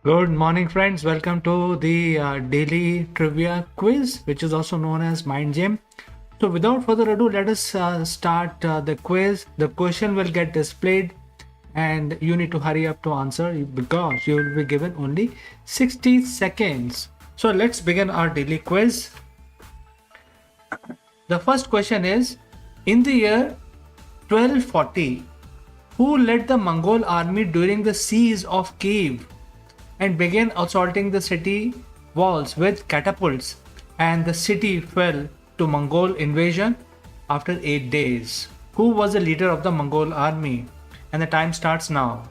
Good morning, friends. Welcome to the daily trivia quiz, which is also known as Mind Gym. So, without further ado, let us start the quiz. The question will get displayed, and you need to hurry up to answer because you will be given only 60 seconds. So, let's begin our daily quiz. The first question is: in the year 1240, who led the Mongol army during the siege of Kiev and began assaulting the city walls with catapults, and the city fell to Mongol invasion after 8 days? Who was the leader of the Mongol army? And the time starts now.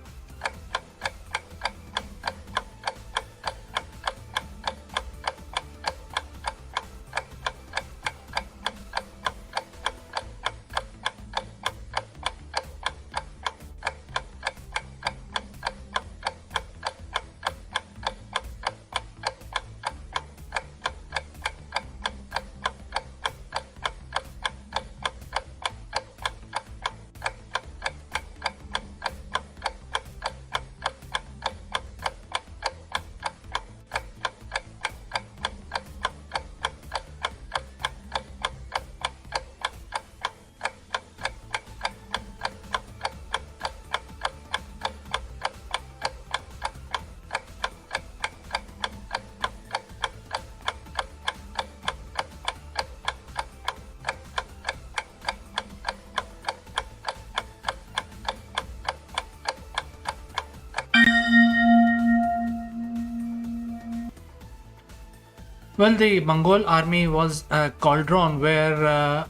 Well, the Mongol army was a cauldron where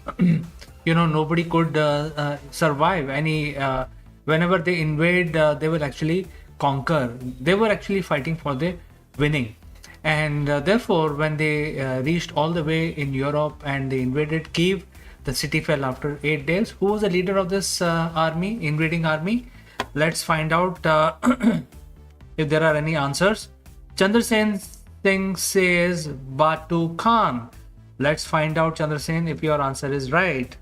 nobody could survive. Whenever they invade, they will actually conquer. They were actually fighting for the winning, and therefore, when they reached all the way in Europe and they invaded Kiev, the city fell after 8 days. Who was the leader of this invading army? Let's find out if there are any answers. Chandrasen Singh says Batu Khan. Let's find out, Chandrasen, if your answer is right.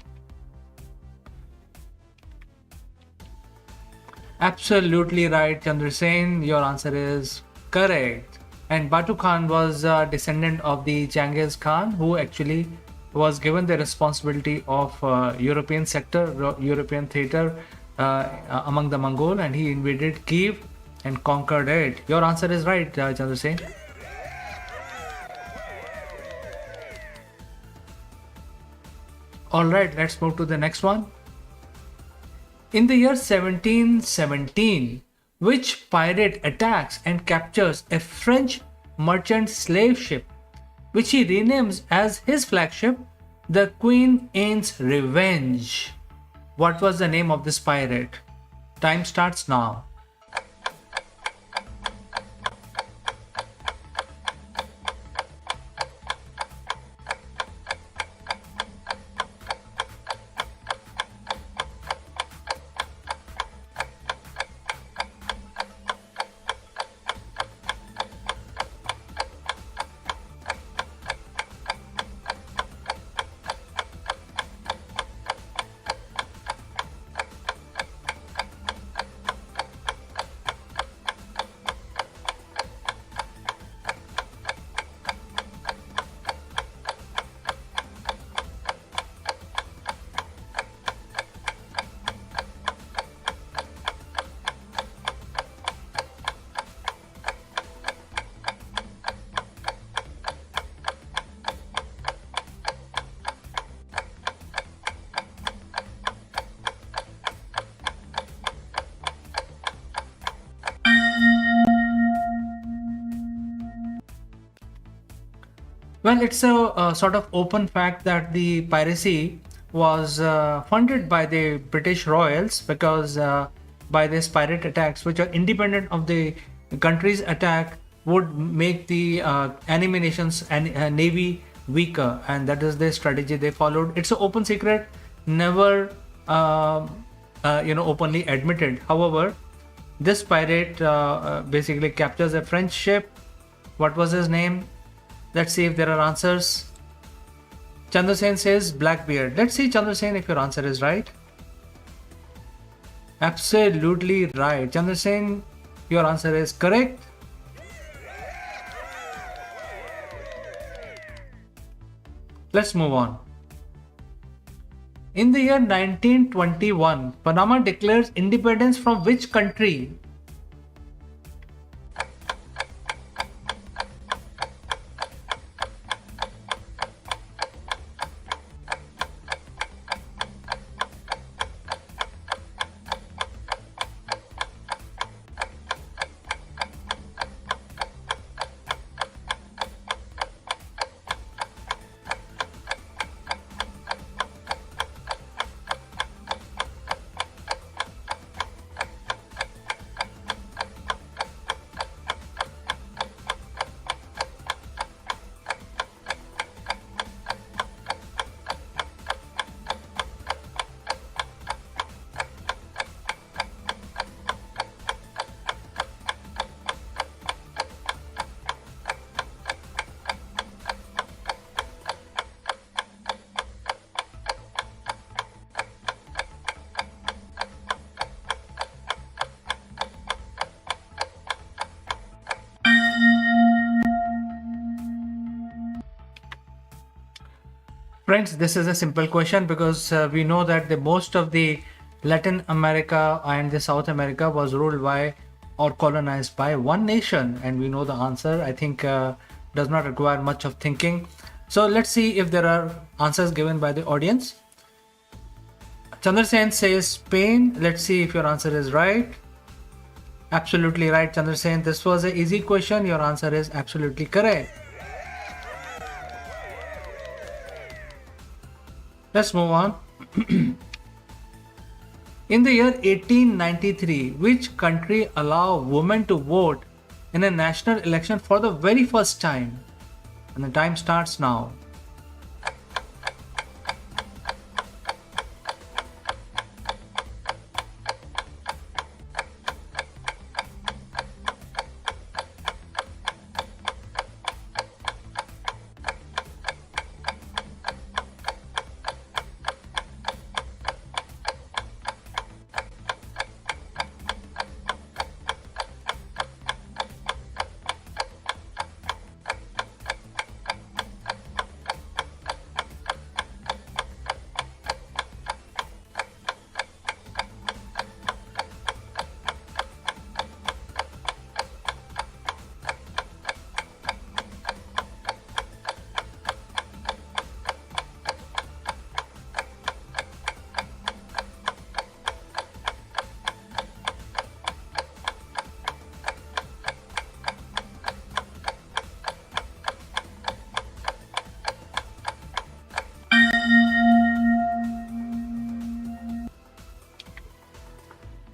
Absolutely right, Chandrasen. Your answer is correct. And Batu Khan was a descendant of the Genghis Khan, who actually was given the responsibility of European sector, European theater among the Mongol, and he invaded Kiev and conquered it. Your answer is right, Chandrasen. Alright, let's move to the next one. In the year 1717, which pirate attacks and captures a French merchant slave ship, which he renames as his flagship, the Queen Anne's Revenge? What was the name of this pirate? Time starts now. Well, it's a sort of open fact that the piracy was funded by the British royals because by these pirate attacks, which are independent of the country's attack, would make the enemy nations and navy weaker, and that is the strategy they followed. It's an open secret, never openly admitted. However, this pirate basically captures a French ship. What was his name? Let's see if there are answers. Chandrasen says Blackbeard. Let's see, Chandrasen, if your answer is right. Absolutely right. Chandrasen, your answer is correct. Let's move on. In the year 1921, Panama declares independence from which country? Friends, this is a simple question because we know that the most of the Latin America and the South America was ruled by or colonized by one nation, and we know the answer. I think does not require much of thinking. So let's see if there are answers given by the audience. Chandrasen says Spain. Let's see if your answer is right. Absolutely right, Chandrasen. This was an easy question. Your answer is absolutely correct. Let's move on. In the year 1893, which country allowed women to vote in a national election for the very first time? And the time starts now.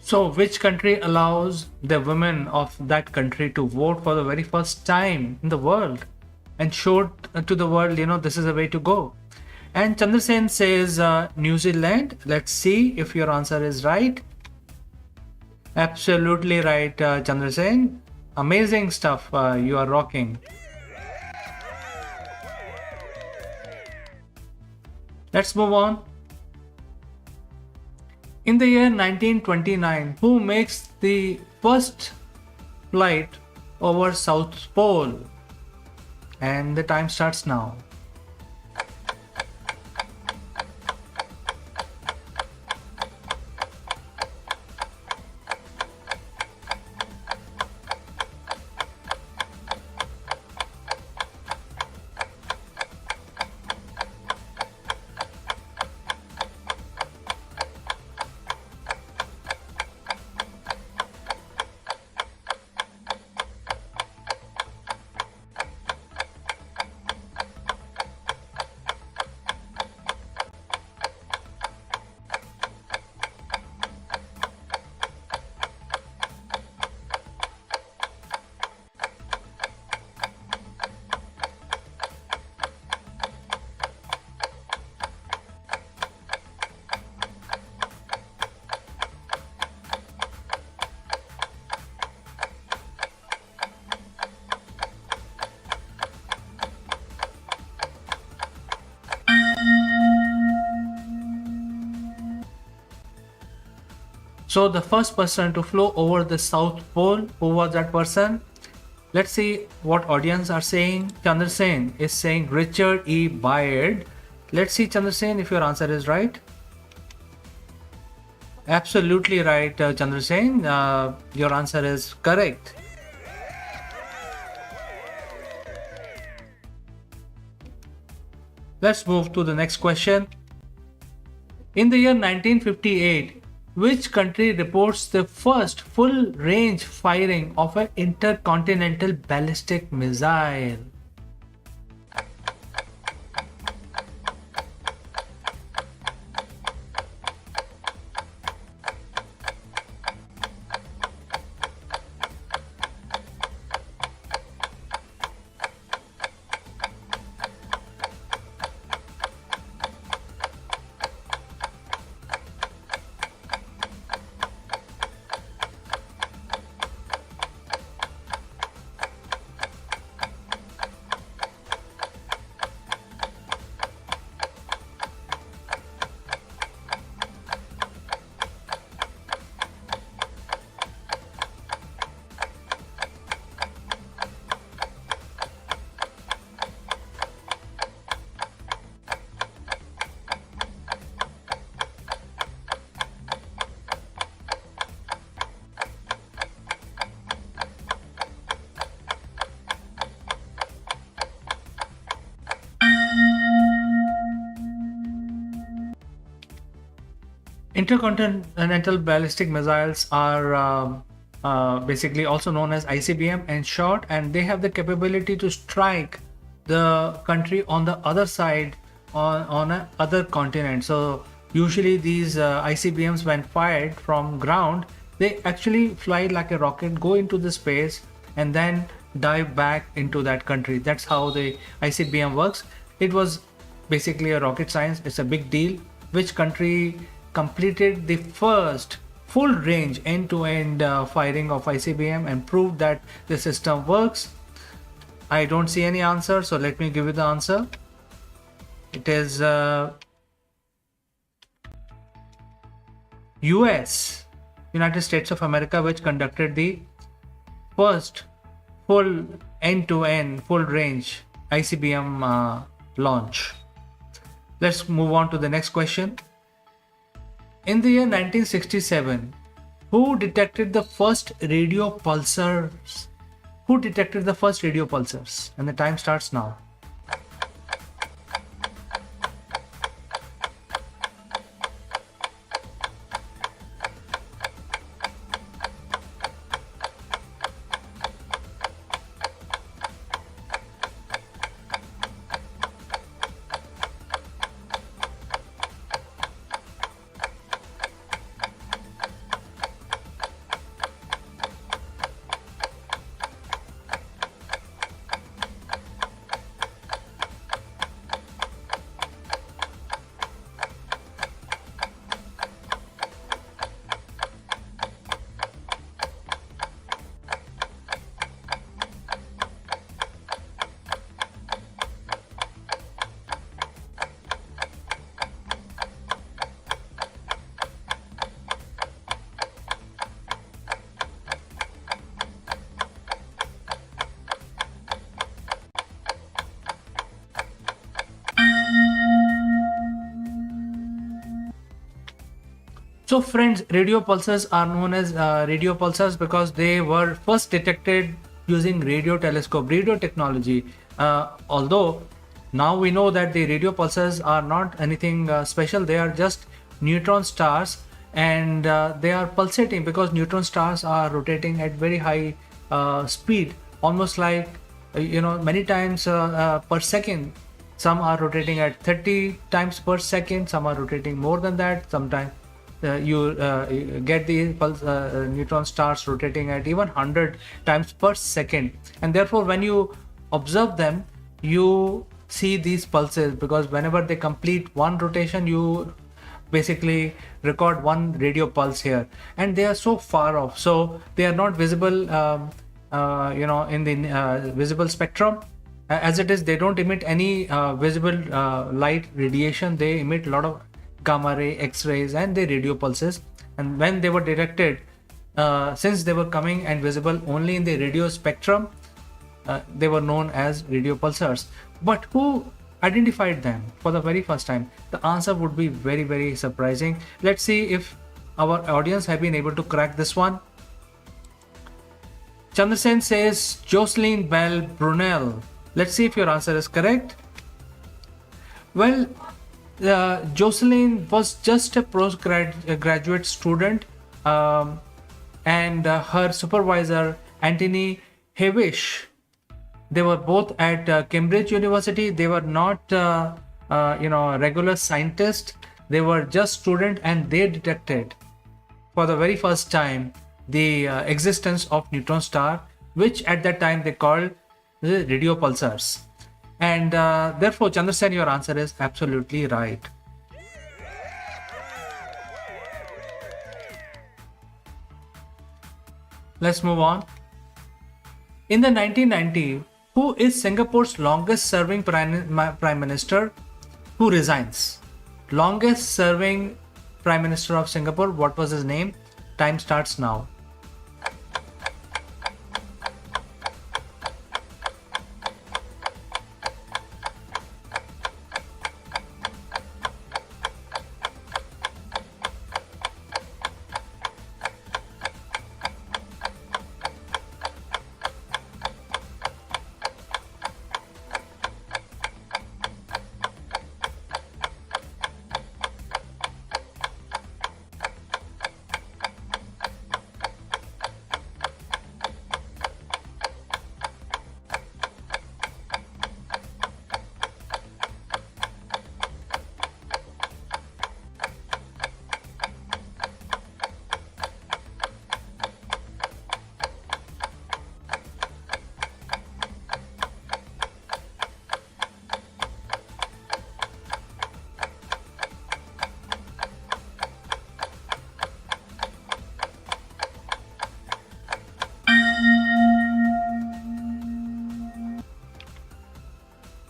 So, which country allows the women of that country to vote for the very first time in the world and showed to the world, this is a way to go? And Chandrasen says New Zealand. Let's see if your answer is right. Absolutely right, Chandrasen. Amazing stuff. You are rocking. Let's move on. In the year 1929, who makes the first flight over South Pole? And the time starts now. So the first person to flow over the South Pole, who was that person? Let's see what audience are saying. Chandrasen is saying Richard E. Byrd. Let's see, Chandrasen, if your answer is right. Absolutely right, Chandrasen. Your answer is correct. Let's move to the next question. In the year 1958, which country reports the first full range firing of an intercontinental ballistic missile? Intercontinental ballistic missiles are basically also known as ICBM in short, and they have the capability to strike the country on the other side on a other continent. So usually these ICBMs, when fired from ground, they actually fly like a rocket, go into the space, and then dive back into that country. That's how the ICBM works. It was basically a rocket science. It's a big deal. Which country completed the first full range end-to-end firing of ICBM and proved that the system works? I don't see any answer, so let me give you the answer. It is US, United States of America, which conducted the first full end-to-end full range ICBM launch. Let's move on to the next question. In the year 1967, who detected the first radio pulsars? Who detected the first radio pulsars? And the time starts now. So friends, radio pulsars are known as radio pulsars because they were first detected using radio telescope, radio technology. Although now we know that the radio pulsars are not anything special, they are just neutron stars, and they are pulsating because neutron stars are rotating at very high speed, almost like many times per second. Some are rotating at 30 times per second, some are rotating more than that. Sometimes you get the neutron stars rotating at even 100 times per second, and therefore when you observe them you see these pulses, because whenever they complete one rotation you basically record one radio pulse here, and they are so far off, so they are not visible in the visible spectrum. As it is, they don't emit any visible light radiation. They emit a lot of gamma ray, X-rays, and the radio pulses. And when they were detected, since they were coming and visible only in the radio spectrum, they were known as radio pulsars. But who identified them for the very first time? The answer would be very, very surprising. Let's see if our audience have been able to crack this one. Chandrasen says Jocelyn Bell Brunel. Let's see if your answer is correct. Well, Jocelyn was just a postgraduate student, and her supervisor, Anthony Hewish, they were both at Cambridge University. They were not, regular scientists. They were just students, and they detected for the very first time the existence of neutron star, which at that time they called the radio pulsars. And therefore, Chandrasen, your answer is absolutely right. Let's move on. In the 1990, who is Singapore's longest serving prime minister who resigns? Longest serving prime minister of Singapore, what was his name? Time starts now.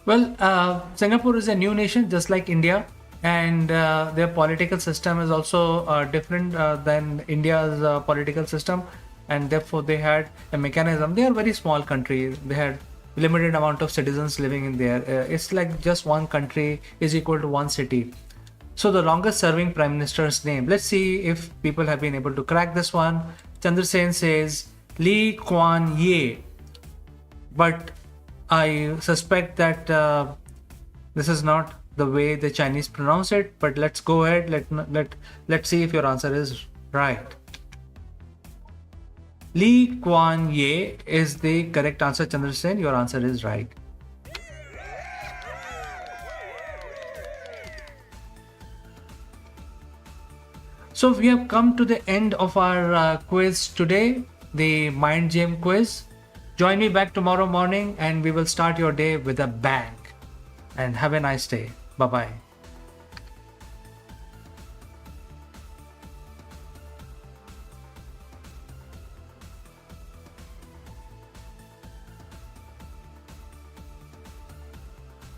Well, Singapore is a new nation just like India, and their political system is also different than India's political system, and therefore they had a mechanism. They are a very small country. They had limited amount of citizens living in there. It's like just one country is equal to one city. So the longest serving prime minister's name. Let's see if people have been able to crack this one. Chandrasen says Lee Kuan Yew, but I suspect that this is not the way the Chinese pronounce it, but let's go ahead. Let's see if your answer is right. Lee Kuan Yew is the correct answer, Chandrasen. Your answer is right. So we have come to the end of our quiz today, the Mind Gym quiz. Join me back tomorrow morning and we will start your day with a bang. And have a nice day. Bye-bye.